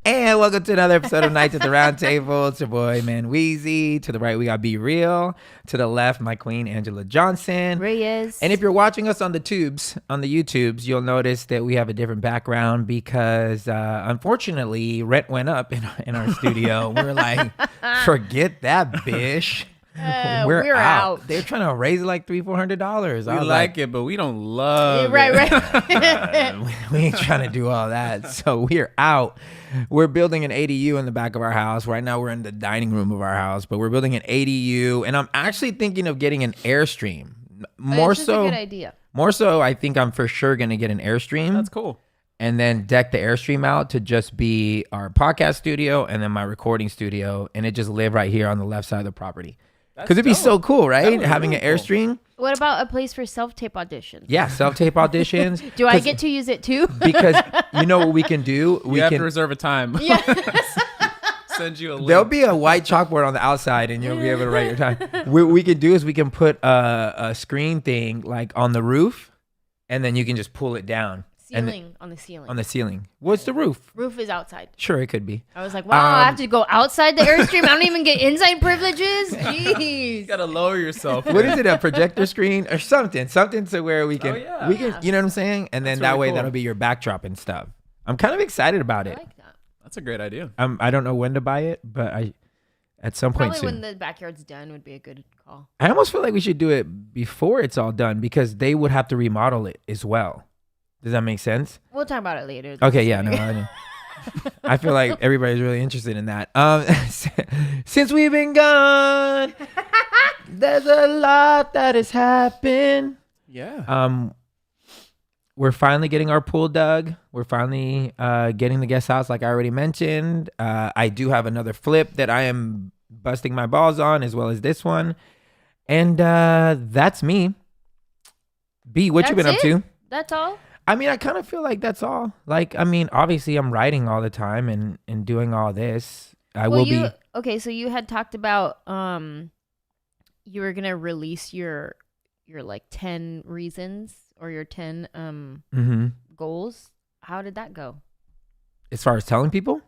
And welcome to another episode of Nights at the Round Table. It's your boy, MANWELL'S. To the right, we got Be Real. To the left, my queen, Anjelahs Johnson. REYES. And if you're watching us on the YouTubes, you'll notice that we have a different background because, unfortunately, rent went up in our studio. We're like, forget that, bish. We're out. They're trying to raise it like $300-$400. We like it, but we don't love it. Right. We ain't trying to do all that. So we're out. We're building an ADU in the back of our house. Right now we're in the dining room of our house, but we're building an ADU. And I'm actually thinking of getting an Airstream. That's a good idea. More so, I think I'm for sure going to get an Airstream. That's cool. And then deck the Airstream out to just be our podcast studio and then my recording studio. And it just live right here on the left side of the property. Because it'd be so cool, right? Having really an Airstream. What about a place for self-tape auditions? Yeah, self-tape auditions. Do I get to use it too? Because you know what we can do? We have to reserve a time. Yeah. Send you a link. There'll be a white chalkboard on the outside and you'll be able to write your time. What we can do is we can put a screen thing like on the roof and then you can just pull it down. On the ceiling. On the ceiling. What's the roof? Roof is outside. Sure, it could be. I was like, wow, I have to go outside the Airstream. I don't even get inside privileges. Jeez. You gotta lower yourself. What is it? A projector screen or something? Something to where we can, we can, you know what I'm saying? And then That's that really way cool. that'll be your backdrop and stuff. I'm kind of excited about I it. like that. That's a great idea. I don't know when to buy it, but at some point Probably soon. when the backyard's done would be a good call. I almost feel like we should do it before it's all done because they would have to remodel it as well. Does that make sense? We'll talk about it later. Okay, yeah, no, I feel like everybody's really interested in that. Since we've been gone, there's a lot that has happened. Yeah. We're finally getting our pool dug. We're finally getting the guest house, like I already mentioned. I do have another flip that I am busting my balls on, as well as this one. And that's me. B, what you been up to? That's all? I mean, I kind of feel like that's all. Like, I mean, obviously I'm writing all the time and doing all this. Okay, so you had talked about you were gonna release your like 10 reasons or your 10 goals. How did that go? As far as telling people?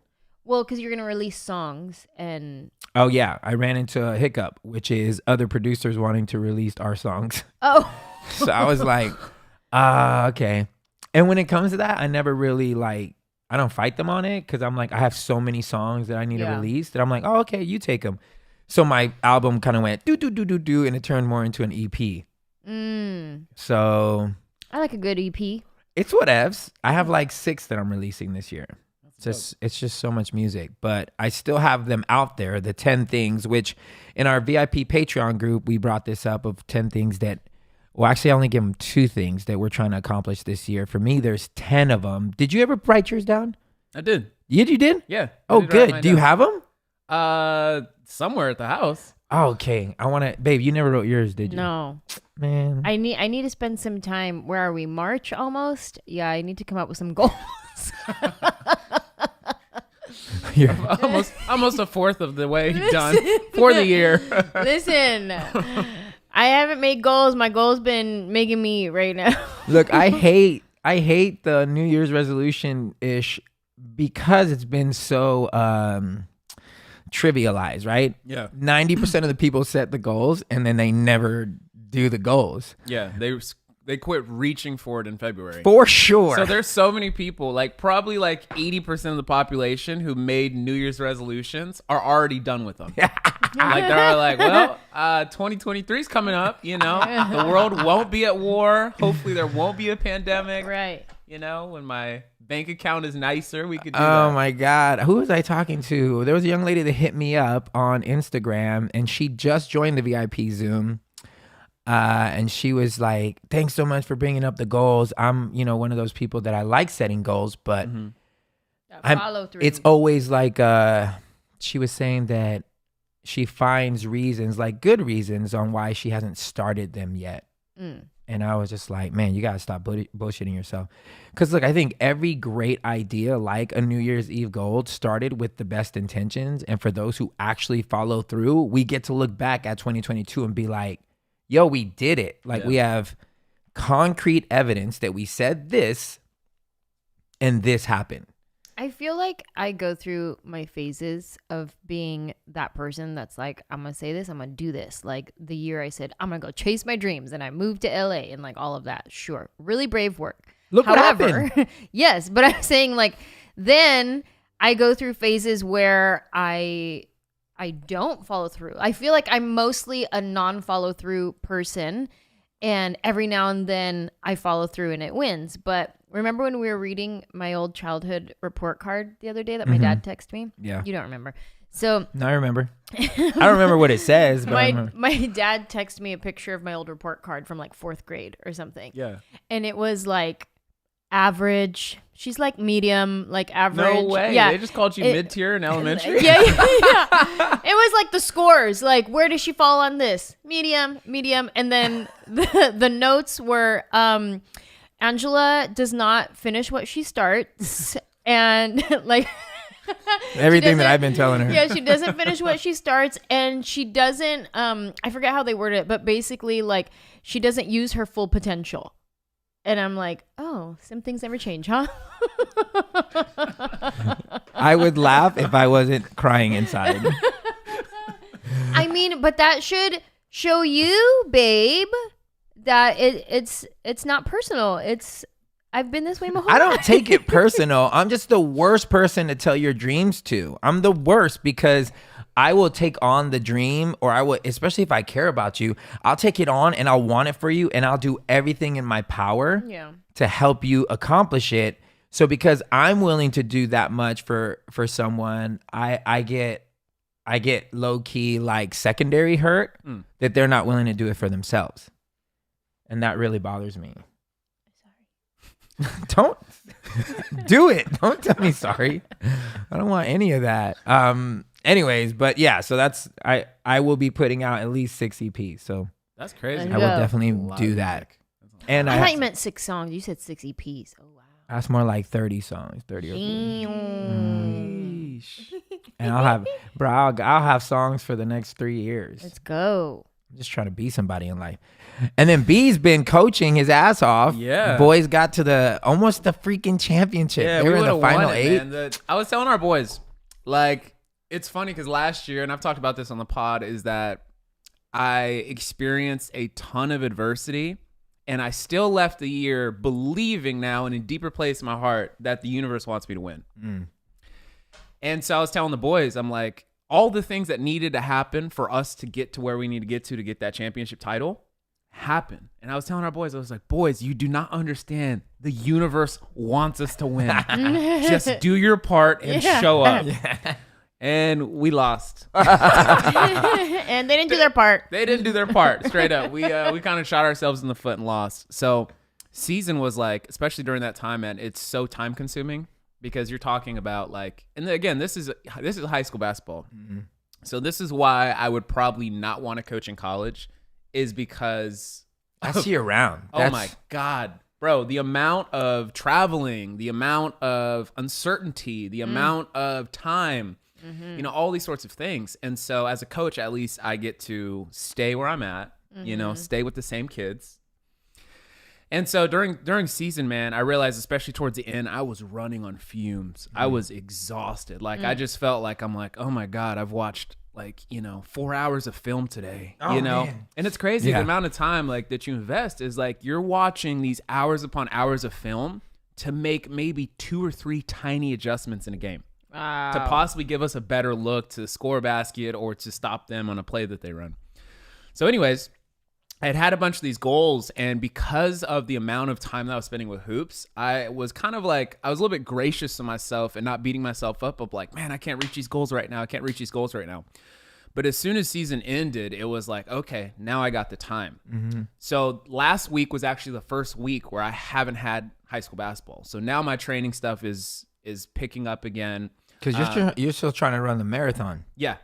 Well, because you're gonna release songs and Oh yeah, I ran into a hiccup, which is other producers wanting to release our songs. oh So I was like, okay. And when it comes to that, I never really I don't fight them on it because I'm like, I have so many songs that I need to release that I'm like, oh, okay, you take them. So my album kind of went do, and it turned more into an EP. So I like a good EP. it's whatevs. I have like 6 that I'm releasing this year. It's just so much music, but I still have them out there. The 10 things, which in our VIP Patreon group, we brought this up of 10 things that. Well, actually, I only give them 2 things that we're trying to accomplish this year. For me, there's 10 of them. Did you ever write yours down? I did. You did? Yeah. Oh, good. Do you have them? Somewhere at the house. Oh, okay. I want to, babe. You never wrote yours, did you? No, man. I need to spend some time. Where are we? March almost. Yeah, I need to come up with some goals. You're almost a fourth of the way done for the year. Listen. I haven't made goals. My goal's been making me right now. Look, I hate the New Year's resolution ish because it's been so trivialized, right? Yeah. 90% of the people set the goals and then they never do the goals. Yeah, they quit reaching for it in February. For sure. So there's so many people, like probably like 80% of the population who made New Year's resolutions are already done with them. Like they're like, well, 2023 is coming up. You know, the world won't be at war. Hopefully there won't be a pandemic. Right. You know, when my bank account is nicer, we could do Oh that. my God. Who was I talking to? There was a young lady that hit me up on Instagram and she just joined the VIP Zoom. And she was like, thanks so much for bringing up the goals. I'm, one of those people that I like setting goals, but Follow through. it's always like, she was saying that she finds reasons, like good reasons on why she hasn't started them yet. And I was just like, man, you got to stop bullshitting yourself. Because look, I think every great idea, like a New Year's Eve goal, started with the best intentions. And for those who actually follow through, we get to look back at 2022 and be like, yo, we did it. Like we have concrete evidence that we said this and this happened. I feel like I go through my phases of being that person that's like, I'm going to say this, I'm going to do this. Like the year I said, I'm going to go chase my dreams and I moved to LA and like all of that. Sure. Really brave work. However, what happened. yes, but I'm saying like then I go through phases where I don't follow through. I feel like I'm mostly a non-follow through person. And every now and then I follow through and it wins. But remember when we were reading my old childhood report card the other day that my dad texted me? Yeah. You don't remember. So No, I remember. I don't remember what it says, but my dad texted me a picture of my old report card from like 4th grade or something. Yeah. And it was like average. She's like medium, like average. No way. Yeah. They just called you mid-tier in elementary? Yeah. It was like the scores. Like, where does she fall on this? Medium. And then the notes were, Anjelah does not finish what she starts. And like... everything that I've been telling her. Yeah, she doesn't finish what she starts. And she doesn't, I forget how they worded it, but basically like she doesn't use her full potential. And I'm like, oh, some things never change, huh? I would laugh if I wasn't crying inside. I mean, but that should show you, babe, that it's not personal. I've been this way my whole life. I don't take it personal. I'm just the worst person to tell your dreams to. I'm the worst because I will take on the dream, or I will, especially if I care about you, I'll take it on and I'll want it for you and I'll do everything in my power to help you accomplish it. So because I'm willing to do that much for someone, I get low key like secondary hurt that they're not willing to do it for themselves. And that really bothers me. Don't do it. Don't tell me sorry. I don't want any of that. Anyways, but yeah, so that's I will be putting out at least 6 EPs. So That's crazy. I will definitely do that. And I thought you meant 6 songs. You said 6 EPs. Oh wow. That's more like 30 songs, 30 or 40. And I'll have songs for the next 3 years. Let's go. I'm just trying to be somebody in life. And then B's been coaching his ass off. Yeah. Boys got to almost the freaking championship. Yeah, they were in the would've final won it, 8. man. I was telling our boys, like, it's funny because last year, and I've talked about this on the pod, is that I experienced a ton of adversity, and I still left the year believing now in a deeper place in my heart that the universe wants me to win. And so I was telling the boys, I'm like, all the things that needed to happen for us to get to where we need to get that championship title happen. And I was telling our boys, I was like, boys, you do not understand. The universe wants us to win. Just do your part and show up. And we lost. And they didn't do their part. They didn't do their part. Straight up. We kind of shot ourselves in the foot and lost. So season was like, especially during that time, man, it's so time consuming because you're talking about like, and again, this is high school basketball. So this is why I would probably not want to coach in college, is because I see you around. Oh my God, bro, the amount of traveling, the amount of uncertainty, the amount of time, you know, all these sorts of things. And so as a coach, at least I get to stay where I'm at, you know, stay with the same kids. And so during season, man, I realized, especially towards the end, I was running on fumes. I was exhausted. Like, I just felt like, I'm like, oh my God, I've watched like, you know, 4 hours of film today, you know? Man. And it's crazy. The amount of time like that you invest is like, you're watching these hours upon hours of film to make maybe 2 or 3 tiny adjustments in a game. Wow. To possibly give us a better look to score a basket or to stop them on a play that they run. So anyways, I had a bunch of these goals, and because of the amount of time that I was spending with hoops, I was kind of like, I was a little bit gracious to myself and not beating myself up of like, man, I can't reach these goals right now. I can't reach these goals right now. But as soon as season ended, it was like, okay, now I got the time. So last week was actually the first week where I haven't had high school basketball. So now my training stuff is picking up again. Because you're still trying to run the marathon. Yeah.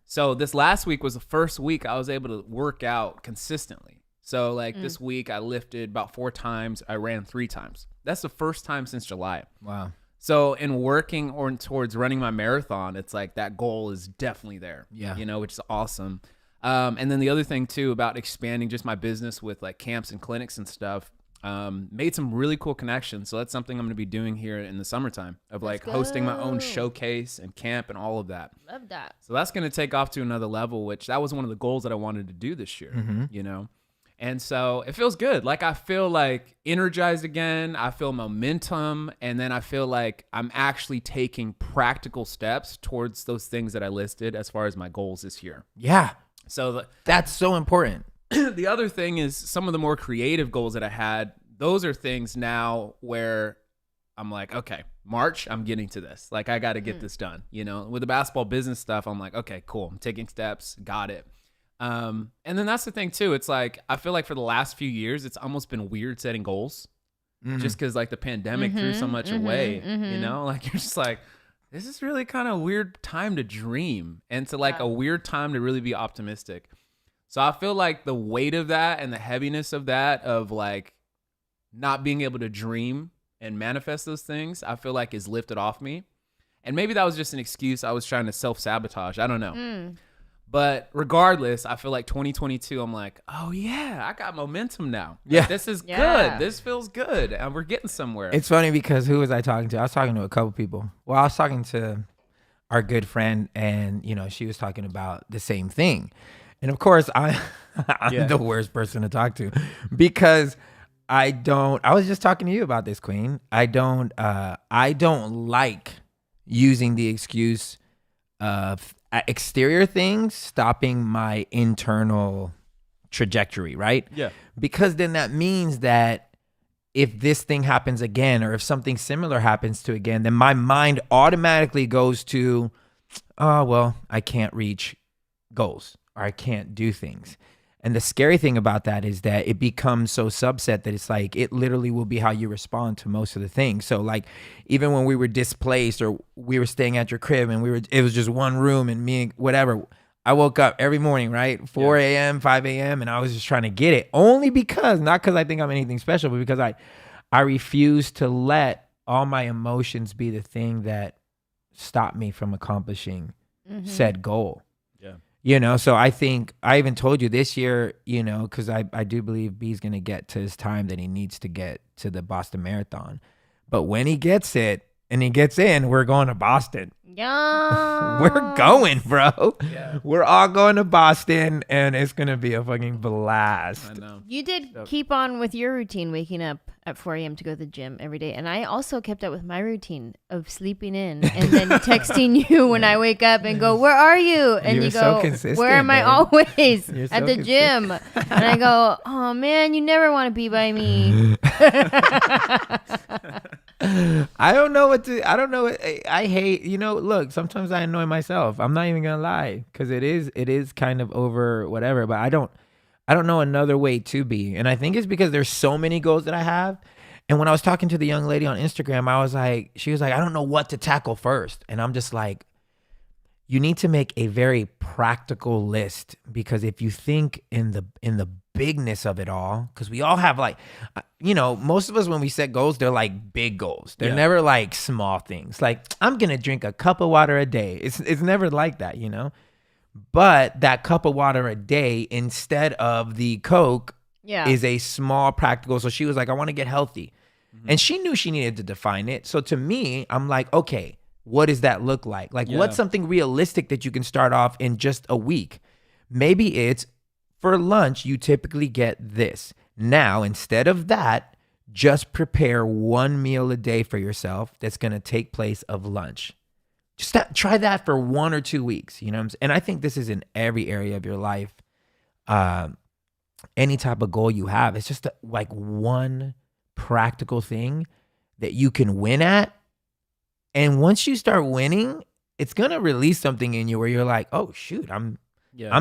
So this last week was the first week I was able to work out consistently. So like this week I lifted about 4 times. I ran 3 times. That's the first time since July. Wow. So in working towards running my marathon, it's like that goal is definitely there. Yeah. You know, which is awesome. And then the other thing too about expanding just my business with like camps and clinics and stuff. Made some really cool connections. So that's something I'm going to be doing here in the summertime of like hosting my own showcase and camp and all of that. Love that. So that's going to take off to another level, which that was one of the goals that I wanted to do this year, you know? And so it feels good. Like I feel like energized again. I feel momentum. And then I feel like I'm actually taking practical steps towards those things that I listed as far as my goals this year. Yeah. So that's so important. The other thing is some of the more creative goals that I had, those are things now where I'm like, okay, March, I'm getting to this. Like, I got to get this done. You know, with the basketball business stuff, I'm like, okay, cool. I'm taking steps. Got it. And then that's the thing, too. It's like, I feel like for the last few years, it's almost been weird setting goals just because, like, the pandemic threw so much away. You know, like, you're just like, this is really kind of a weird time to dream and to, like, a weird time to really be optimistic. So I feel like the weight of that and the heaviness of that, of like not being able to dream and manifest those things, I feel like is lifted off me. And maybe that was just an excuse I was trying to self-sabotage. I don't know. But regardless, I feel like 2022, I'm like, oh yeah, I got momentum now. Yeah. Like, this is good. This feels good. And we're getting somewhere. It's funny because who was I talking to? I was talking to a couple people. Well, I was talking to our good friend and, you know, she was talking about the same thing. And of course, I'm the worst person to talk to because I was just talking to you about this, Queen. I don't like using the excuse of exterior things stopping my internal trajectory, right? Yeah. Because then that means that if this thing happens again or if something similar happens to again, then my mind automatically goes to, oh, well, I can't reach goals. Or I can't do things. And the scary thing about that is that it becomes so subset that it's like it literally will be how you respond to most of the things. So like even when we were displaced or we were staying at your crib and it was just one room and me, whatever, I woke up every morning, right? 4 a.m., 5 a.m. and I was just trying to get it only because, not because I think I'm anything special, but because I refuse to let all my emotions be the thing that stop me from accomplishing said goal. You know, so I think I even told you this year, you know, because I do believe B's going to get to his time that he needs to get to the Boston Marathon. But when he gets it and he gets in, we're going to Boston. Yeah. We're going, bro. Yeah. We're all going to Boston and it's going to be a fucking blast. I know. You did keep on with your routine, waking up at 4 a.m. to go to the gym every day. And I also kept up with my routine of sleeping in and then texting you when I wake up and go, where are you? And You're you go, so consistent, where am I babe. always? You're At so the gym. And I go, oh man, you never want to be by me. I don't know. I hate, you know, look, sometimes I annoy myself. I'm not even going to lie because it is kind of over whatever, but I don't know another way to be. And I think it's because there's so many goals that I have. And when I was talking to the young lady on Instagram, she was like, I don't know what to tackle first. And I'm just like, you need to make a very practical list because if you think in the bigness of it all, because we all have like, you know, most of us when we set goals, they're like big goals. They're never like small things. Like I'm gonna drink a cup of water a day. It's never like that, you know. But that cup of water a day instead of the Coke is a small practical. So she was like, I want to get healthy. And she knew she needed to define it. So to me, I'm like, okay, what does that look like? Like what's something realistic that you can start off in just a week? Maybe it's for lunch, you typically get this. Now, instead of that, just prepare one meal a day for yourself that's going to take place of lunch. Just try that for 1 or 2 weeks, you know what I'm saying? And I think this is in every area of your life. Any type of goal you have, it's just like one practical thing that you can win at. And once you start winning, it's going to release something in you where you're like, oh, shoot, I'm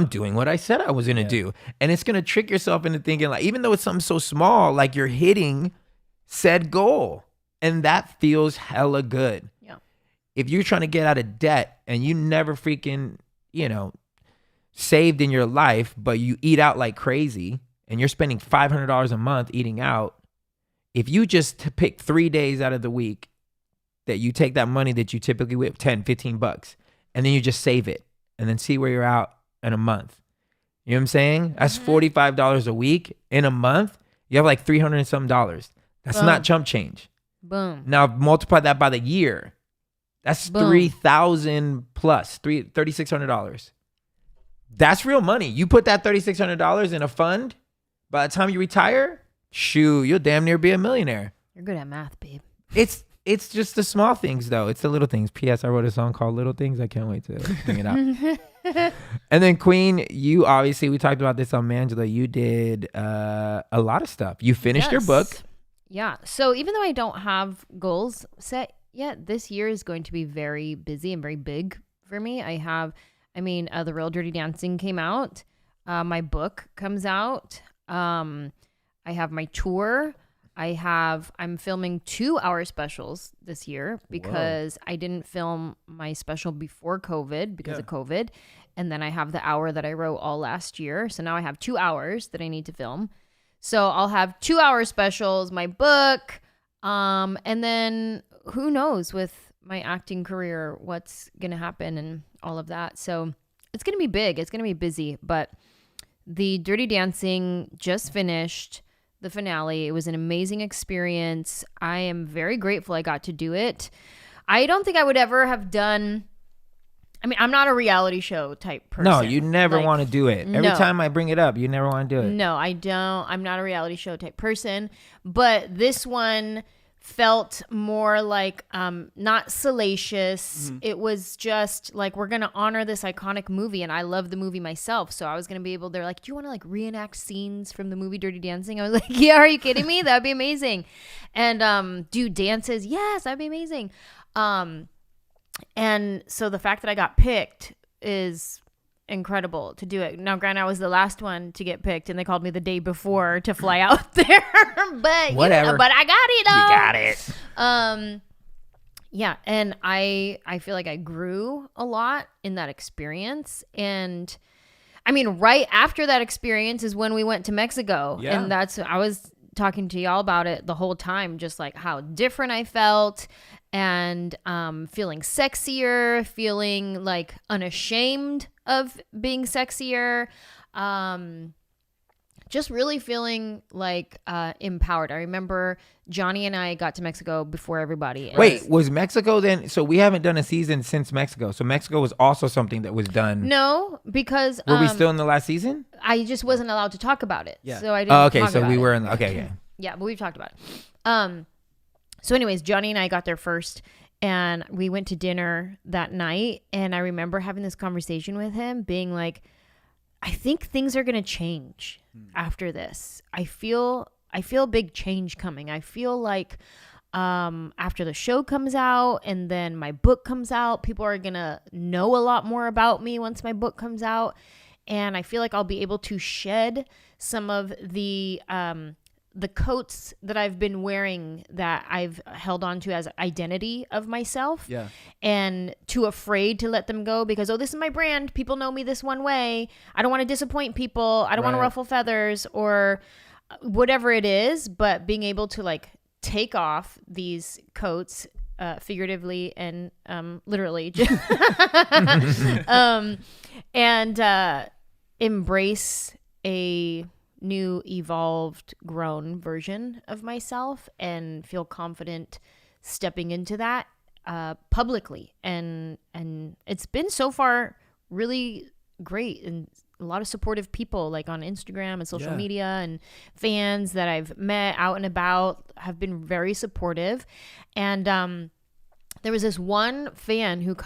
doing what I said I was going to do. And it's going to trick yourself into thinking like, even though it's something so small, like you're hitting said goal. And that feels hella good. Yeah. If you're trying to get out of debt and you never freaking, you know, saved in your life, but you eat out like crazy and you're spending $500 a month eating out, if you just pick 3 days out of the week that you take that money that you typically whip, 10, 15 bucks, and then you just save it and then see where you're out in a month. You know what I'm saying? That's $45 a week in a month. You have like $300 and some dollars. That's not chump change. Boom. Now multiply that by the year. That's $3,000 plus $3,600. That's real money. You put that $3,600 in a fund. By the time you retire, shoot, you'll damn near be a millionaire. You're good at math, babe. It's just the small things though. It's the little things. P.S. I wrote a song called Little Things. I can't wait to bring it out. And then Queen, you obviously, we talked about this on MANJELAH. You did a lot of stuff. You finished your book. Yeah. So even though I don't have goals set yet, this year is going to be very busy and very big for me. The Real Dirty Dancing came out. My book comes out. I have my tour. I'm filming 2-hour specials this year because I didn't film my special before COVID because of COVID. And then I have the hour that I wrote all last year. So now I have 2 hours that I need to film. So I'll have 2-hour specials, my book, and then who knows with my acting career, what's going to happen and all of that. So it's going to be big. It's going to be busy. But the Dirty Dancing just finished the finale. It was an amazing experience. I am very grateful I got to do it. I don't think I would ever have done... I'm not a reality show type person. No, you never want to do it. Every time I bring it up, you never want to do it. No, I don't. I'm not a reality show type person. But this one felt more like not salacious. Mm-hmm. It was just like, we're going to honor this iconic movie. And I love the movie myself. So I was going to be able, they're like, do you want to like reenact scenes from the movie Dirty Dancing? I was like, yeah, are you kidding me? That would be amazing. And do dances. Yes, that'd be amazing. And so the fact that I got picked is incredible to do it. Now, granted, I was the last one to get picked, and they called me the day before to fly out there. But whatever. But I got it. You got it. Yeah, and I feel like I grew a lot in that experience. And right after that experience is when we went to Mexico, and I was talking to y'all about it the whole time, just like how different I felt. And feeling sexier, feeling like unashamed of being sexier, just really feeling like empowered. I remember Johnny and I got to Mexico before everybody. Wait, was Mexico then? So we haven't done a season since Mexico. So Mexico was also something that was done. No, because were we still in the last season? I just wasn't allowed to talk about it. Yeah. So I didn't. Okay, so we were in. Okay, yeah. Yeah, but we've talked about it. So anyways, Johnny and I got there first, and we went to dinner that night. And I remember having this conversation with him being like, I think things are going to change after this. I feel a big change coming. I feel like after the show comes out and then my book comes out, people are going to know a lot more about me once my book comes out. And I feel like I'll be able to shed some of the coats that I've been wearing that I've held on to as identity of myself, and too afraid to let them go because, this is my brand. People know me this one way. I don't want to disappoint people. I don't want to ruffle feathers or whatever it is, but being able to like take off these coats, figuratively and literally, and embrace a new, evolved, grown version of myself and feel confident stepping into that publicly. And it's been so far really great, and a lot of supportive people like on Instagram and social media, and fans that I've met out and about have been very supportive. And there was this one fan who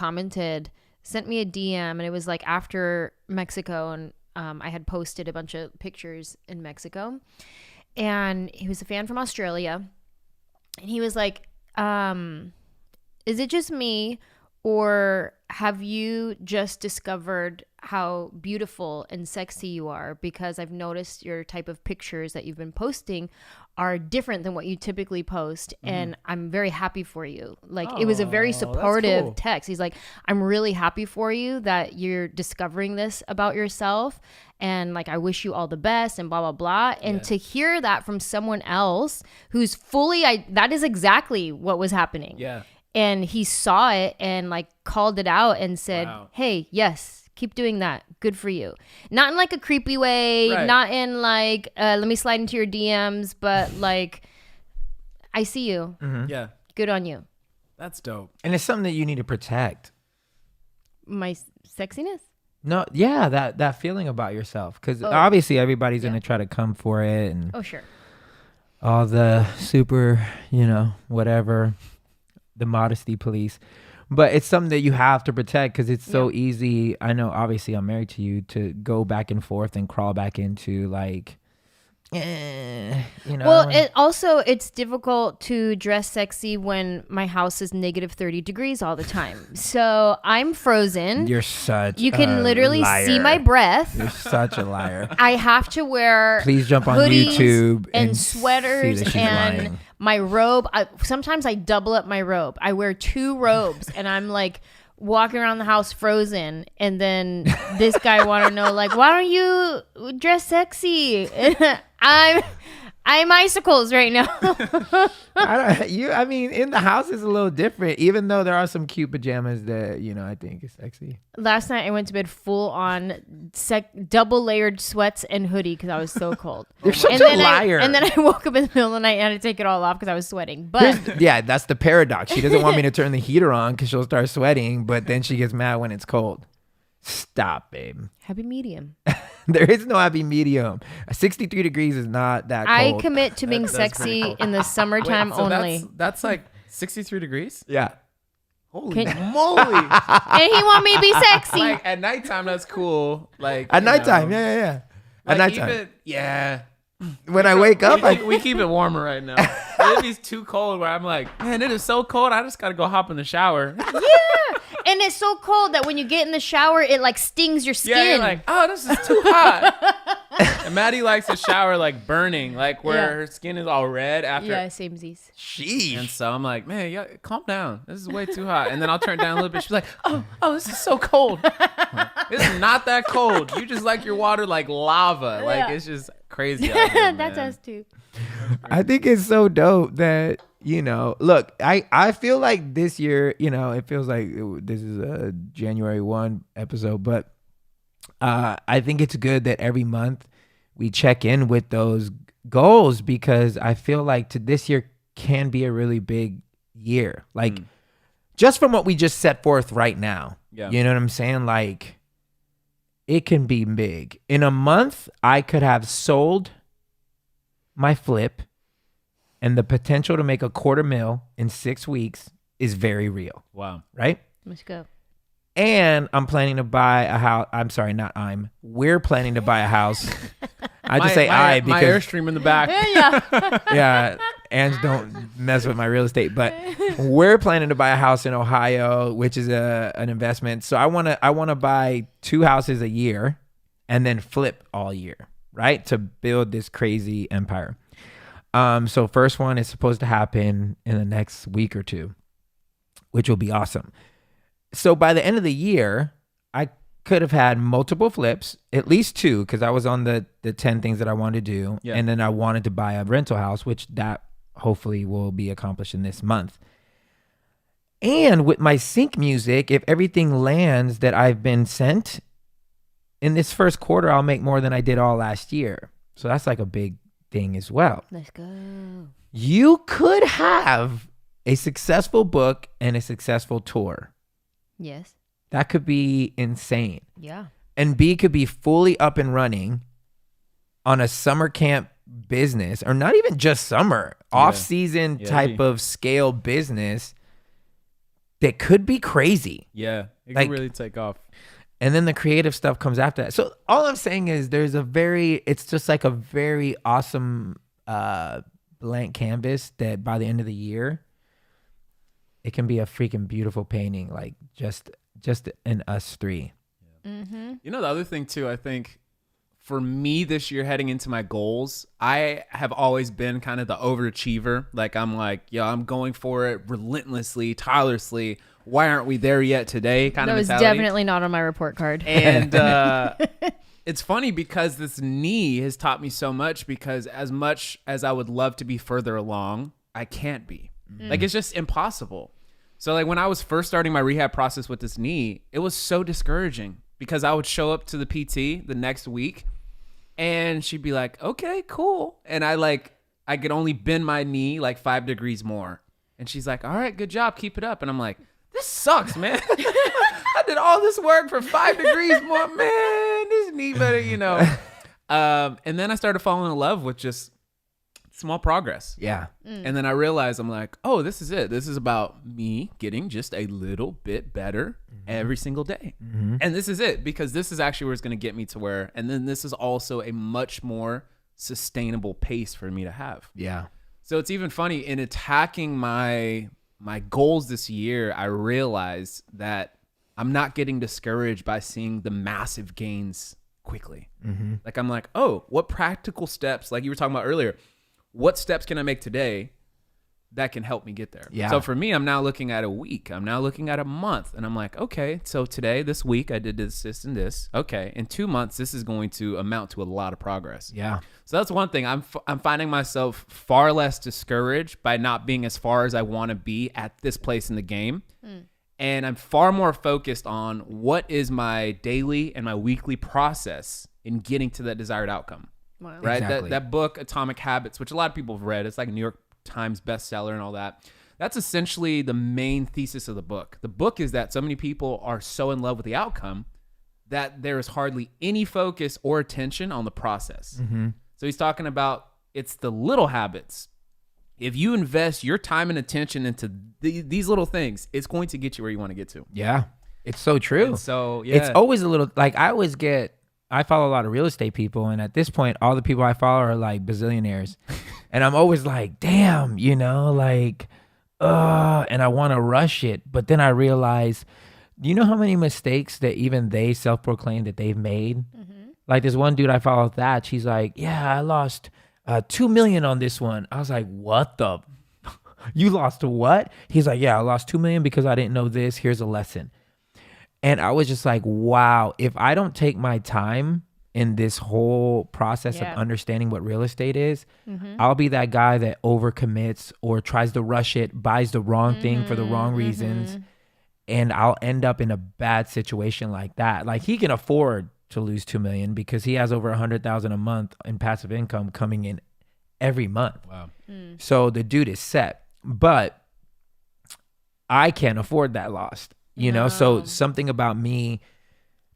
sent me a DM, and it was like after Mexico, and I had posted a bunch of pictures in Mexico, and he was a fan from Australia, and he was like, is it just me, or have you just discovered how beautiful and sexy you are? Because I've noticed your type of pictures that you've been posting are different than what you typically post. And I'm very happy for you. Like, it was a very supportive text. He's like, I'm really happy for you that you're discovering this about yourself. And like, I wish you all the best and blah, blah, blah. And to hear that from someone else who's fully, that is exactly what was happening. Yeah. And he saw it and like called it out and said, hey, yes, Keep doing that. Good for you. Not in like a creepy way. Right. Not in like, let me slide into your DMs. But like, I see you. Mm-hmm. Yeah. Good on you. That's dope. And it's something that you need to protect. My sexiness? No, yeah, that feeling about yourself. Because obviously everybody's going to try to come for it. And Sure. all the super, whatever, the modesty police. But it's something that you have to protect because it's so easy. I know, obviously, I'm married to you, to go back and forth and crawl back into like, Well, it's difficult to dress sexy when my house is negative 30 degrees all the time. So I'm frozen. You're such You can a literally liar. see my breath. You're such a liar. I have to wear Please jump on hoodies YouTube and see sweaters that she's and lying. my robe. Sometimes I double up my robe. I wear 2 robes and I'm like walking around the house frozen. And then this guy want to know like, why don't you dress sexy? I'm icicles right now. I mean, in the house is a little different, even though there are some cute pajamas that, I think is sexy. Last night I went to bed full on double layered sweats and hoodie because I was so cold. You're such a liar. And then I woke up in the middle of the night and had to take it all off because I was sweating. But that's the paradox. She doesn't want me to turn the heater on because she'll start sweating, but then she gets mad when it's cold. Stop, babe. Happy medium. There is no happy medium. 63 degrees is not that cold. I commit to being sexy in the summertime only. That's like 63 degrees? Yeah. Holy moly. And he want me to be sexy. Like at nighttime, that's cool. Like at nighttime, yeah. At nighttime. When I wake up, we keep it warmer right now. If it's too cold where I'm like, man, it is so cold. I just got to go hop in the shower. Yeah. And it's so cold that when you get in the shower, it like stings your skin. Yeah, you're like, oh, this is too hot. And Maddie likes to shower like burning, like where her skin is all red after. Yeah, samesies. Sheesh. And so I'm like, man, yeah, calm down. This is way too hot. And then I'll turn it down a little bit. She's like, oh, this is so cold. This is not that cold. You just like your water like lava. Like it's just crazy out here, That's us too. I think it's so dope that, look, I feel like this year, it feels like this is a January 1 episode, but I think it's good that every month we check in with those goals because I feel like this year can be a really big year. Like just from what we just set forth right now, you know what I'm saying? Like it can be big. In a month, I could have sold my flip, and the potential to make $250,000 in 6 weeks is very real. Wow. Right? Let's go. And I'm planning to buy a house. I'm sorry, not I'm. We're planning to buy a house. I just say I because my Airstream in the back. yeah, Ange don't mess with my real estate. But we're planning to buy a house in Ohio, which is an investment. So I wanna buy 2 houses a year, and then flip all year, right? To build this crazy empire. So first one is supposed to happen in the next week or 2, which will be awesome. So by the end of the year, I could have had multiple flips, at least 2, because I was on the 10 things that I wanted to do. Yeah. And then I wanted to buy a rental house, which that hopefully will be accomplished in this month. And with my sync music, if everything lands that I've been sent, in this first quarter, I'll make more than I did all last year. So that's like a big thing as well. Let's go. You could have a successful book and a successful tour. Yes. That could be insane. Yeah. And B could be fully up and running on a summer camp business, or not even just summer, off-season type of scale business that could be crazy. Yeah. It like, could really take off. And then the creative stuff comes after that. So all I'm saying is it's just like a very awesome blank canvas that by the end of the year, it can be a freaking beautiful painting, like just in us 3. Mm-hmm. You know, the other thing too, I think for me this year heading into my goals, I have always been kind of the overachiever. Like I'm like, I'm going for it relentlessly, tirelessly. Why aren't we there yet today? Kind of mentality. That was definitely not on my report card. And it's funny because this knee has taught me so much, because as much as I would love to be further along, I can't be. Like it's just impossible. So like when I was first starting my rehab process with this knee, it was so discouraging because I would show up to the PT the next week and she'd be like, okay, cool. And I could only bend my knee like 5 degrees more. And she's like, all right, good job. Keep it up. And I'm like, this sucks, man. I did all this work for 5 degrees more, man. This knee better, And then I started falling in love with just small progress. Yeah. And then I realized I'm like, oh, this is it. This is about me getting just a little bit better every single day. And this is it, because this is actually where it's going to get me to where, and then this is also a much more sustainable pace for me to have. Yeah. So it's even funny in attacking my goals this year, I realized that I'm not getting discouraged by seeing the massive gains quickly. Like I'm like, oh, what practical steps, like you were talking about earlier, what steps can I make today that can help me get there? Yeah. So for me, I'm now looking at a week. I'm now looking at a month. And I'm like, okay, so today, this week, I did this, and this. Okay, in 2 months, this is going to amount to a lot of progress. Yeah. So that's one thing. I'm finding myself far less discouraged by not being as far as I want to be at this place in the game. And I'm far more focused on what is my daily and my weekly process in getting to that desired outcome. Wow. Right? Exactly. That book, Atomic Habits, which a lot of people have read. It's like a New York Times bestseller and all that. That's essentially the main thesis of the book. The book is that so many people are so in love with the outcome that there is hardly any focus or attention on the process. So he's talking about it's the little habits. If you invest your time and attention into these little things, it's going to get you where you want to get to. Yeah. It's so true. And so, yeah. It's always a little, like I follow a lot of real estate people, and at this point, all the people I follow are like bazillionaires. And I'm always like, damn, and I want to rush it. But then I realize, you know how many mistakes that even they self-proclaim that they've made? Like this one dude I follow, that she's like, yeah, I lost 2 million on this one. I was like, what the? You lost what? He's like, yeah, I lost 2 million because I didn't know this. Here's a lesson. And I was just like, wow, if I don't take my time in this whole process of understanding what real estate is, I'll be that guy that overcommits or tries to rush it, buys the wrong thing for the wrong reasons. And I'll end up in a bad situation like that. Like he can afford to lose 2 million because he has over 100,000 a month in passive income coming in every month. Wow. So the dude is set, but I can't afford that loss. So something about me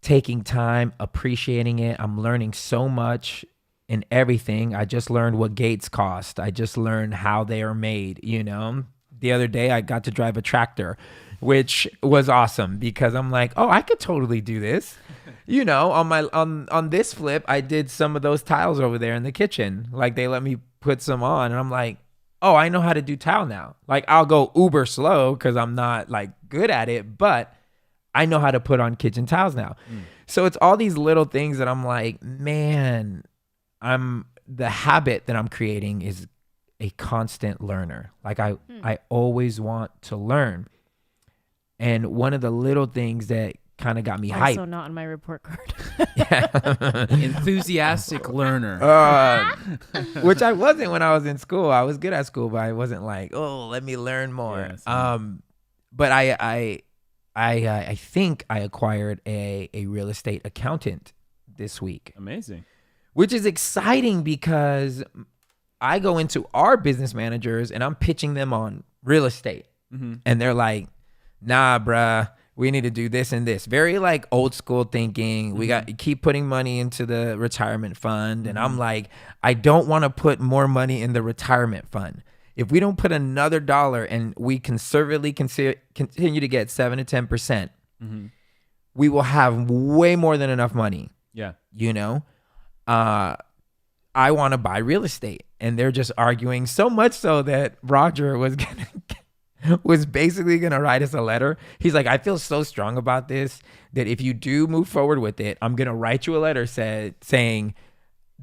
taking time, appreciating it. I'm learning so much in everything. I just learned what gates cost. I just learned how they are made, The other day I got to drive a tractor, which was awesome because I'm like, oh, I could totally do this. On this flip, I did some of those tiles over there in the kitchen. Like they let me put some on and I'm like, oh, I know how to do tile now. Like I'll go uber slow because I'm not like good at it, but I know how to put on kitchen tiles now. So it's all these little things that I'm like, man, the habit that I'm creating is a constant learner. Like I always want to learn. And one of the little things that kind of got me hyped. Also not on my report card. Enthusiastic learner. Which I wasn't when I was in school. I was good at school, but I wasn't like, oh, let me learn more. Yes. But I think I acquired a real estate accountant this week. Amazing. Which is exciting because I go into our business managers and I'm pitching them on real estate. And they're like, nah, bruh. We need to do this and this. Very like old school thinking. We got keep putting money into the retirement fund. And I'm like, I don't want to put more money in the retirement fund. If we don't put another dollar and we conservatively continue to get 7 to 10%, we will have way more than enough money. Yeah. I want to buy real estate. And they're just arguing so much so that Roger was basically going to write us a letter. He's like, I feel so strong about this that if you do move forward with it, I'm going to write you a letter saying,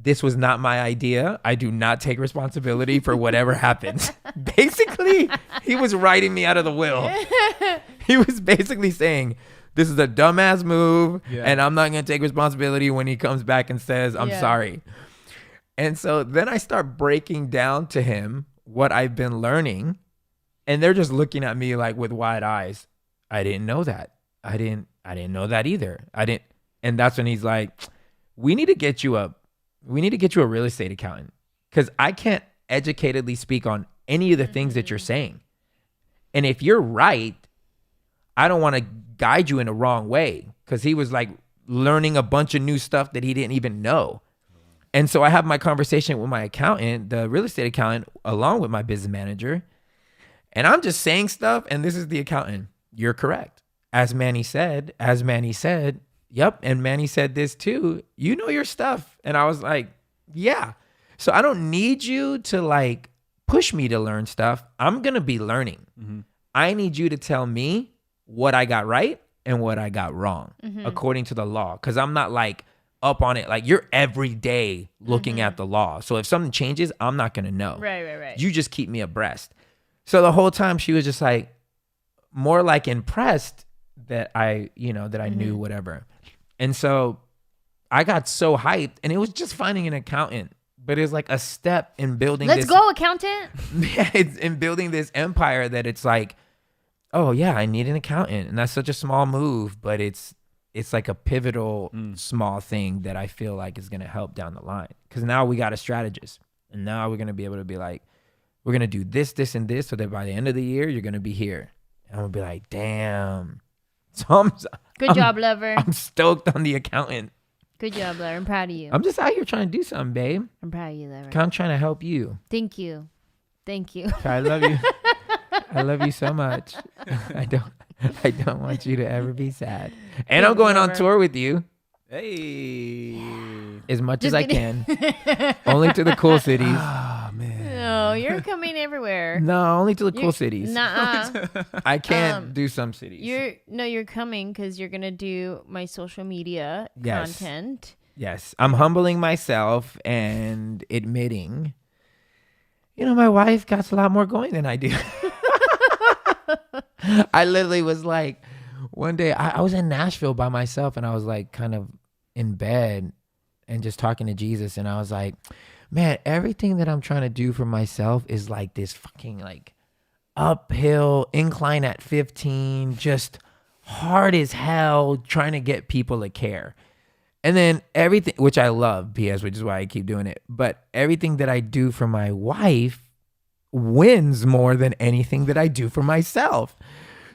this was not my idea. I do not take responsibility for whatever happens. Basically, he was writing me out of the will. He was basically saying, this is a dumbass move and I'm not going to take responsibility when he comes back and says, I'm sorry. And so then I start breaking down to him what I've been learning. And they're just looking at me like with wide eyes. I didn't know that. I didn't know that either. And that's when he's like, we need to get you a real estate accountant, because I can't educatedly speak on any of the things that you're saying. And if you're right, I don't want to guide you in the wrong way, because he was like learning a bunch of new stuff that he didn't even know. And so I have my conversation with my accountant, the real estate accountant, along with my business manager. And I'm just saying stuff. And this is the accountant. You're correct. As Manny said, yep. And Manny said this too. You know your stuff. And I was like, yeah. So I don't need you to like push me to learn stuff. I'm going to be learning. Mm-hmm. I need you to tell me what I got right and what I got wrong according to the law. Because I'm not like up on it. Like, you're every day looking at the law. So if something changes, I'm not going to know. Right. You just keep me abreast. So the whole time she was just like more like impressed that I knew whatever. And so I got so hyped, and it was just finding an accountant, but it's like a step in building Let's go, accountant. Yeah, it's in building this empire that it's like, oh yeah, I need an accountant. And that's such a small move, but it's like a pivotal small thing that I feel like is going to help down the line. Because now we got a strategist, and now we're going to be able to be like, we're going to do this, this, and this, so that by the end of the year, you're going to be here. And I'm going to be like, damn. So Good job, lover. I'm stoked on the accountant. Good job, lover. I'm proud of you. I'm just out here trying to do something, babe. I'm proud of you, lover. I'm trying to help you. Thank you. I love you. I love you so much. I don't want you to ever be sad. And I'm going on tour with you. Hey. As much as I can. Only to the cool cities. Oh, man. No, you're coming everywhere. No, only to the cool cities. Nuh-uh. I can't do some cities. You're coming because you're going to do my social media content. Yes. I'm humbling myself and admitting, my wife got a lot more going than I do. I literally was like, one day I was in Nashville by myself, and I was like kind of in bed and just talking to Jesus. And I was like, man, everything that I'm trying to do for myself is like this fucking like uphill incline at 15, just hard as hell trying to get people to care. And then everything, which I love, PS, which is why I keep doing it. But everything that I do for my wife wins more than anything that I do for myself.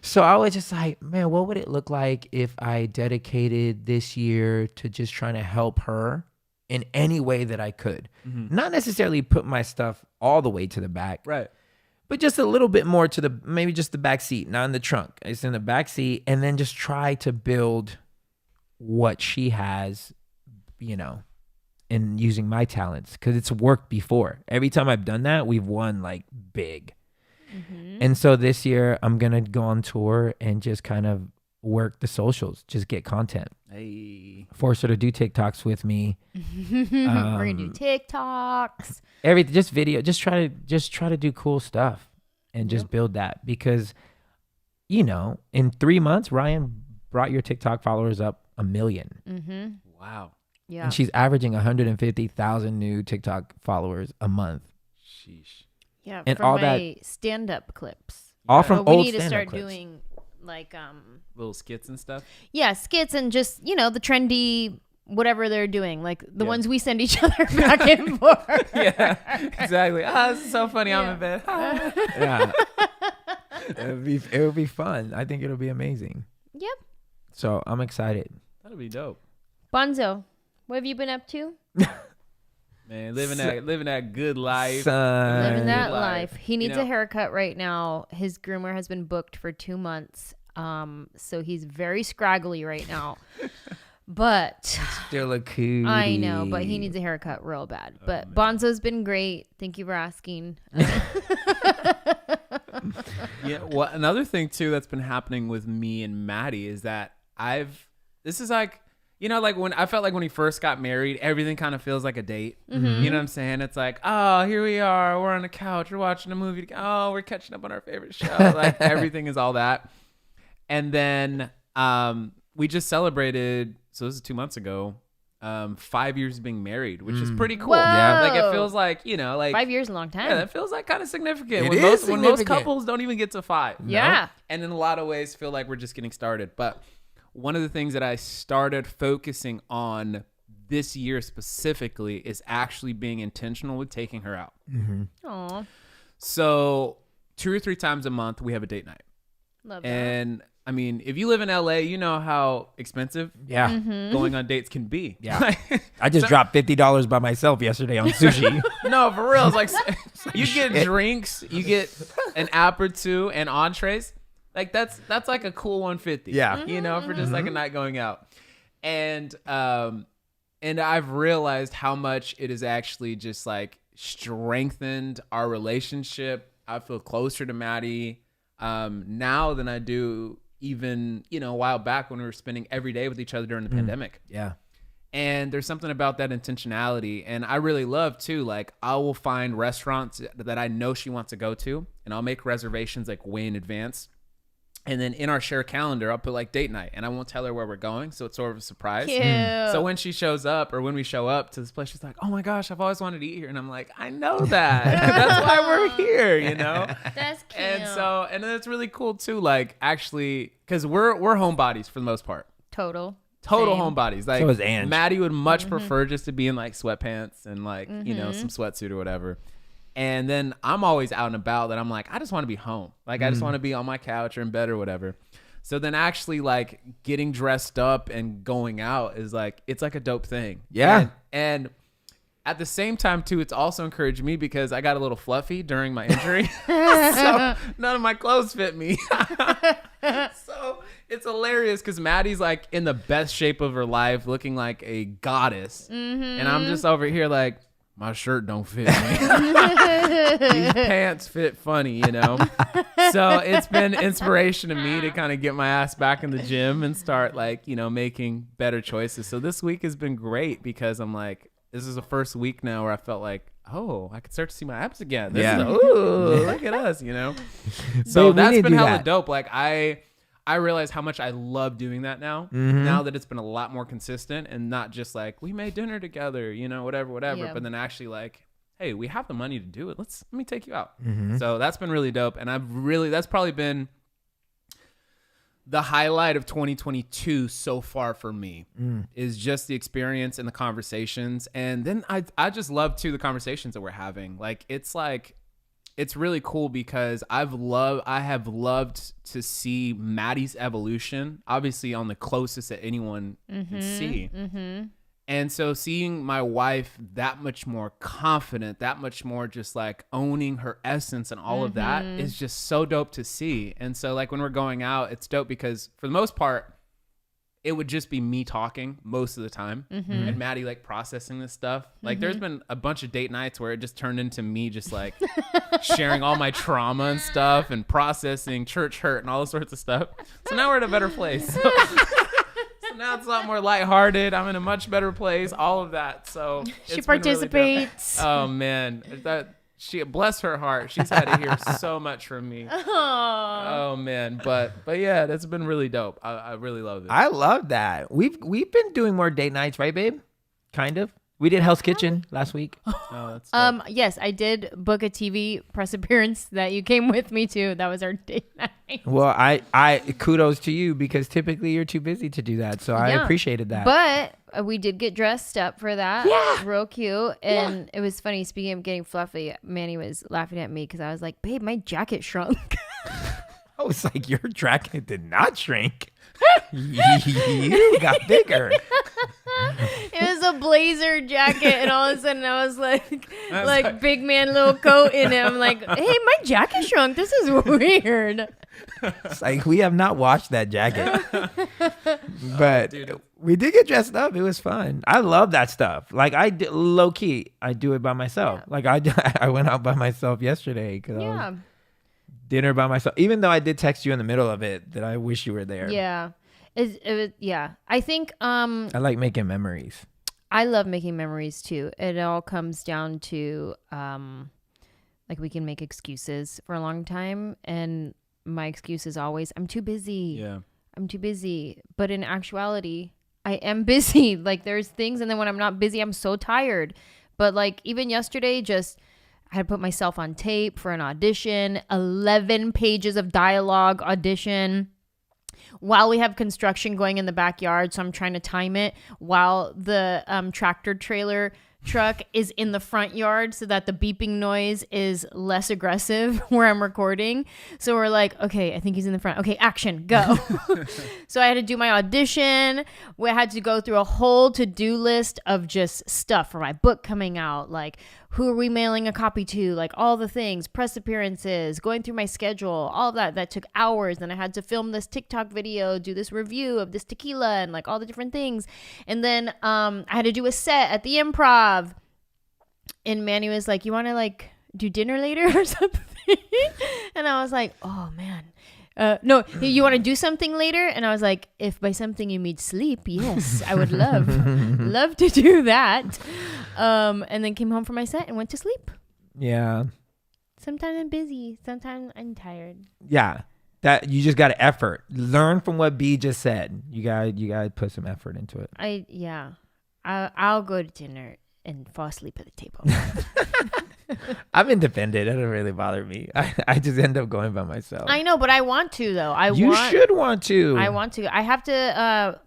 So I was just like, man, what would it look like if I dedicated this year to just trying to help her in any way that I could? Mm-hmm. Not necessarily put my stuff all the way to the back. Right. But just a little bit more to maybe just the back seat, not in the trunk. It's in the back seat. And then just try to build what she has, in using my talents. Because it's worked before. Every time I've done that, we've won like big. Mm-hmm. And so this year I'm going to go on tour and just kind of work the socials, just get content. Hey. Force her to do TikToks with me. We're going to do TikToks. Everything, just video, just try to do cool stuff and just build that, because, in 3 months, Ryan brought your TikTok followers up 1 million. Mm-hmm. Wow. Yeah. And she's averaging 150,000 new TikTok followers a month. Sheesh. Yeah, and from all my stand-up clips. All from we old need to stand-up start clips. doing like little skits and stuff. Yeah, skits and just the trendy whatever they're doing, like the ones we send each other back and forth. Yeah, exactly. This is so funny. I'm in bed. Yeah, it would be fun. I think it'll be amazing. Yep. So I'm excited. That'll be dope. Bonzo, what have you been up to? Man, living that good life. Living that life. He needs a haircut right now. His groomer has been booked for 2 months. So he's very scraggly right now. But still a cootie. I know, but he needs a haircut real bad. But Bonzo's been great. Thank you for asking. Yeah. Well, another thing too that's been happening with me and Maddie is that this is like, like when I felt like when we first got married, everything kind of feels like a date. Mm-hmm. You know what I'm saying? It's like, oh, here we are. We're on the couch. We're watching a movie. Oh, we're catching up on our favorite show. Like everything is all that. And then we just celebrated. So this is 2 months ago. 5 years of being married, which is pretty cool. Whoa. Yeah. Like it feels like, like 5 years is a long time. Yeah, that feels like kind of significant. When most couples don't even get to 5. Yeah. And in a lot of ways feel like we're just getting started. But one of the things that I started focusing on this year specifically is actually being intentional with taking her out. Aw. So 2 or 3 times a month, we have a date night. Love that. And I mean, if you live in LA, you know how expensive going on dates can be. Yeah. I just dropped $50 by myself yesterday on sushi. No, for real. It's like you get drinks, you get an app or two and entrees. Like that's like a cool 150. Yeah. You know, for just like a night going out. And I've realized how much it has actually just like strengthened our relationship. I feel closer to Mattie now than I do even, you know, a while back when we were spending every day with each other during the pandemic. Yeah. And there's something about that intentionality. And I really love too, like I will find restaurants that I know she wants to go to and I'll make reservations like way in advance. And then in our shared calendar, I'll put like date night and I won't tell her where we're going. So it's sort of a surprise. Cute. So when she shows up or when we show up to this place, she's like, oh my gosh, I've always wanted to eat here. And I'm like, I know that. That's why we're here, you know? That's cute. And then it's really cool too. Like actually, cause we're homebodies for the most part. Total Same. homebodies. Like so is Ange. Mattie would much prefer just to be in like sweatpants and like, you know, some sweatsuit or whatever. And then I'm always out and about that I'm like, I just want to be home. Like, I just want to be on my couch or in bed or whatever. So then actually like getting dressed up and going out is like, it's like a dope thing. Yeah. And at the same time too, it's also encouraged me because I got a little fluffy during my injury. So none of my clothes fit me. So it's hilarious because Maddie's like in the best shape of her life, looking like a goddess. And I'm just over here like, my shirt don't fit me. These pants fit funny, you know? So it's been inspiration to me to kind of get my ass back in the gym and start like, you know, making better choices. So this week has been great because I'm like, this is the first week now where I felt like, oh, I could start to see my abs again. Look at us, you know? So Babe, that's been hella that. dope. Like I realize how much I love doing that now. Now that it's been a lot more consistent and not just like we made dinner together, you know, whatever, Yeah. but then actually like, hey, we have the money to do it. Let me take you out. So that's been really dope. And that's probably been the highlight of 2022 so far for me is just the experience and the conversations. And then I just love too the conversations that we're having. Like it's really cool because I have loved to see Maddie's evolution, obviously on the closest that anyone can see. And so seeing my wife that much more confident, that much more just like owning her essence and all of that is just so dope to see. And so like when we're going out, it's dope because for the most part, it would just be me talking most of the time and Maddie like processing this stuff. Like there's been a bunch of date nights where it just turned into me just like sharing all my trauma and stuff and processing church hurt and all those sorts of stuff. So now we're in a better place. So now it's a lot more lighthearted. I'm in a much better place, all of that. So She it's been really dope. participates. Oh man, she, bless her heart. She's had to hear so much from me. Oh man, but yeah, that's been really dope. I really love it. I love that. We've been doing more date nights, right, babe? Kind of. We did Hell's Kitchen last week. Oh, that's dope. Yes, I did book a TV press appearance that you came with me to. That was our date night. Well, I kudos to you because typically you're too busy to do that. So I Yeah. appreciated that. But we did get dressed up for that. Yeah. Real cute. And it was funny. Speaking of getting fluffy, Manny was laughing at me because I was like, babe, my jacket shrunk. I was like, your jacket did not shrink. You got bigger. It was a blazer jacket, and all of a sudden I was like big man, little coat in it. I'm like, hey, my jacket shrunk. This is weird. It's like, we have not washed that jacket. But we did get dressed up. It was fun. I love that stuff. Like low key, I do it by myself. Yeah. Like I went out by myself yesterday because I Yeah. was dinner by myself. Even though I did text you in the middle of it that I wish you were there. Yeah. Yeah. I think I like making memories. I love making memories too. It all comes down to like we can make excuses for a long time, and my excuse is always I'm too busy. Yeah. I'm too busy. But in actuality, I am busy. Like there's things, and then when I'm not busy, I'm so tired. But like even yesterday, just I had to put myself on tape for an audition, 11 pages of dialogue audition. while we have construction going in the backyard. So I'm trying to time it while the tractor trailer truck is in the front yard so that the beeping noise is less aggressive where I'm recording. So we're like, okay, I think he's in the front. Okay, action, go. So I had to do my audition. We had to go through a whole to-do list of just stuff for my book coming out. Like, who are we mailing a copy to? Like, all the things, press appearances, going through my schedule, all of that. That took hours. And I had to film this TikTok video, do this review of this tequila and like all the different things. And then I had to do a set at the Improv. And Manny was like, you want to like do dinner later or something? And I was like, oh man. No, you want to do something later? And I was like, if by something you mean sleep, yes, I would love to do that. And then came home from my set and went to sleep. Yeah. Sometimes I'm busy. Sometimes I'm tired. Yeah. That you just got to effort. Learn from what B just said. You got to put some effort into it. I'll go to dinner and fall asleep at the table. I'm independent. It doesn't really bother me. I just end up going by myself. I know, but I want to though. You should want to. I want to. I have to.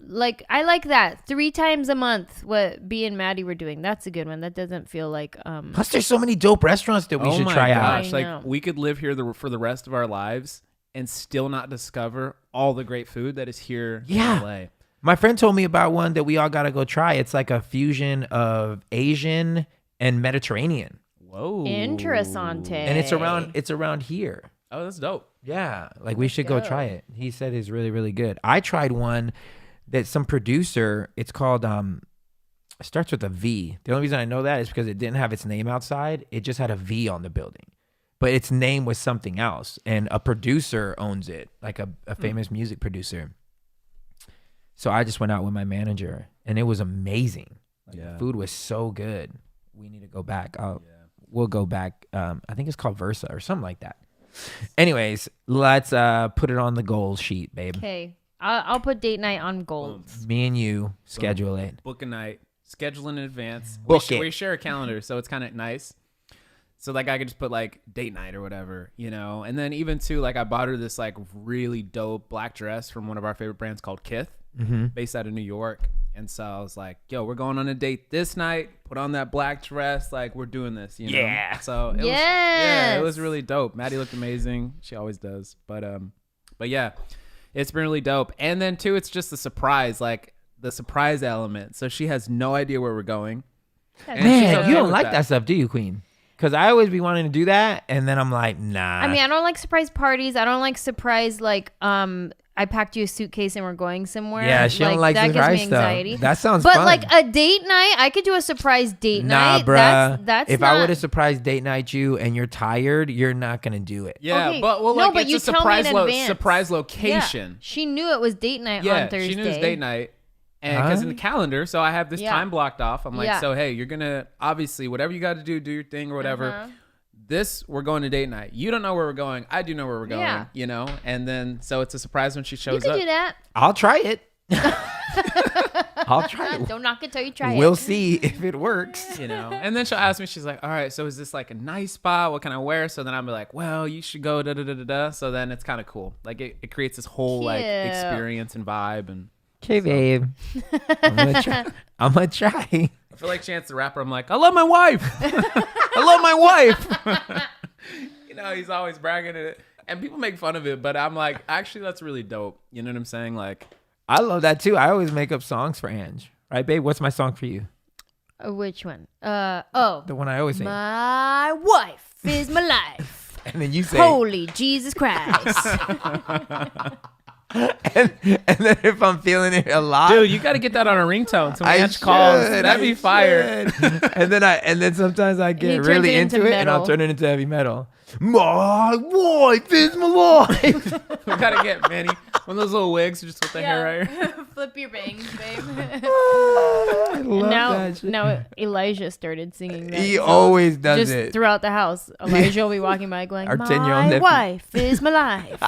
I like that 3 times a month. What B and Mattie were doing. That's a good one. That doesn't feel like. Plus, there's so many dope restaurants that we should try out. Like we could live here for the rest of our lives and still not discover all the great food that is here in LA. My friend told me about one that we all got to go try. It's like a fusion of Asian and Mediterranean. Whoa. Interessante. And it's around here. Oh, that's dope. Yeah. Like we should go try it. He said it's really, really good. I tried one that some producer, it's called, it starts with a V. The only reason I know that is because it didn't have its name outside. It just had a V on the building. But its name was something else. And a producer owns it, like a famous music producer. So I just went out with my manager and it was amazing. Like the food was so good. We need to go back. We'll go back. I think it's called Versa or something like that. Anyways, let's put it on the goals sheet, babe. Okay. I'll put date night on goals. Me and you schedule it. Book a night. Schedule in advance. We share a calendar, so it's kind of nice. So like I could just put like date night or whatever, you know. And then even too, like I bought her this like really dope black dress from one of our favorite brands called Kith, based out of New York. And so I was like, yo, we're going on a date this night. Put on that black dress. Like, we're doing this, you know? Yeah. So it was really dope. Mattie looked amazing. She always does. But yeah, it's been really dope. And then, too, it's just the surprise, like the surprise element. So she has no idea where we're going. Man, you don't like that stuff, do you, Queen? Because I always be wanting to do that. And then I'm like, nah. I mean, I don't like surprise parties. I don't like surprise, like, I packed you a suitcase and we're going somewhere. Yeah, she don't like that surprise gives me anxiety. stuff. That sounds fun. But like a date night, I could do a surprise date night. Nah, bruh. That's if not... I were to surprise date night you and you're tired, you're not gonna do it. Yeah, okay. but but it's you a surprise surprise location. Yeah. She knew it was date night on Thursday. She knew it was date night. And because in the calendar, so I have this time blocked off. I'm like, so hey, you're gonna obviously whatever you got to do your thing or whatever. We're going to date night. You don't know where we're going. I do know where we're going, you know? And then, so it's a surprise when she shows up. You can do that. I'll try it. I'll try it. Don't knock it till you try it. We'll see if it works. You know? And then she'll ask me, she's like, all right, so is this like a nice spot? What can I wear? So then I'll be like, well, you should go da-da-da-da-da. So then it's kind of cool. Like it creates this whole like experience and vibe. And okay, babe. I'm gonna try. I feel like Chance the Rapper. I'm like, I love my wife. I love my wife. You know, he's always bragging it. And people make fun of it, but I'm like, actually, that's really dope. You know what I'm saying? Like, I love that too. I always make up songs for Ange. Right, babe? What's my song for you? Which one? The one I always say. My wife is my life. And then you say, holy Jesus Christ. and then if I'm feeling it a lot, dude, you got to get that on a ringtone. So when Ange calls, that'd be fire. and then sometimes I get really into it, and I'll turn it into heavy metal. My wife is my life. We gotta get Manny one of those little wigs just with the hair right here. Flip your bangs, babe. I love that shit. Now Elijah started singing that. He always does just it. Throughout the house. Elijah will be walking by going, Our 10-year-old my nephew. wife is my life.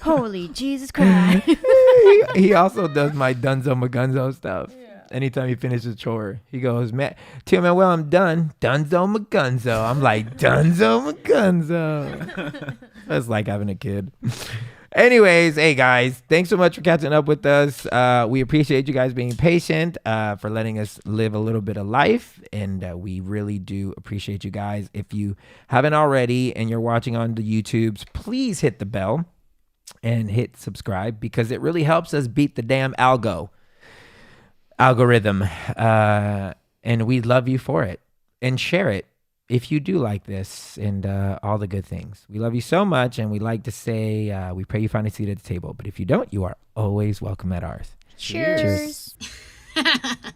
Holy Jesus Christ. He also does my Dunzo Magunzo stuff. Anytime he finishes a chore, he goes, Tell me, well, I'm done. Dunzo Magunzo. I'm like, Dunzo Magunzo. That's like having a kid. Anyways, hey guys, thanks so much for catching up with us. We appreciate you guys being patient, for letting us live a little bit of life. And we really do appreciate you guys. If you haven't already and you're watching on the YouTubes, please hit the bell and hit subscribe, because it really helps us beat the damn algorithm. And we love you for it. And share it if you do like this and all the good things. We love you so much, and we like to say we pray you find a seat at the table. But if you don't, you are always welcome at ours. Cheers. Cheers.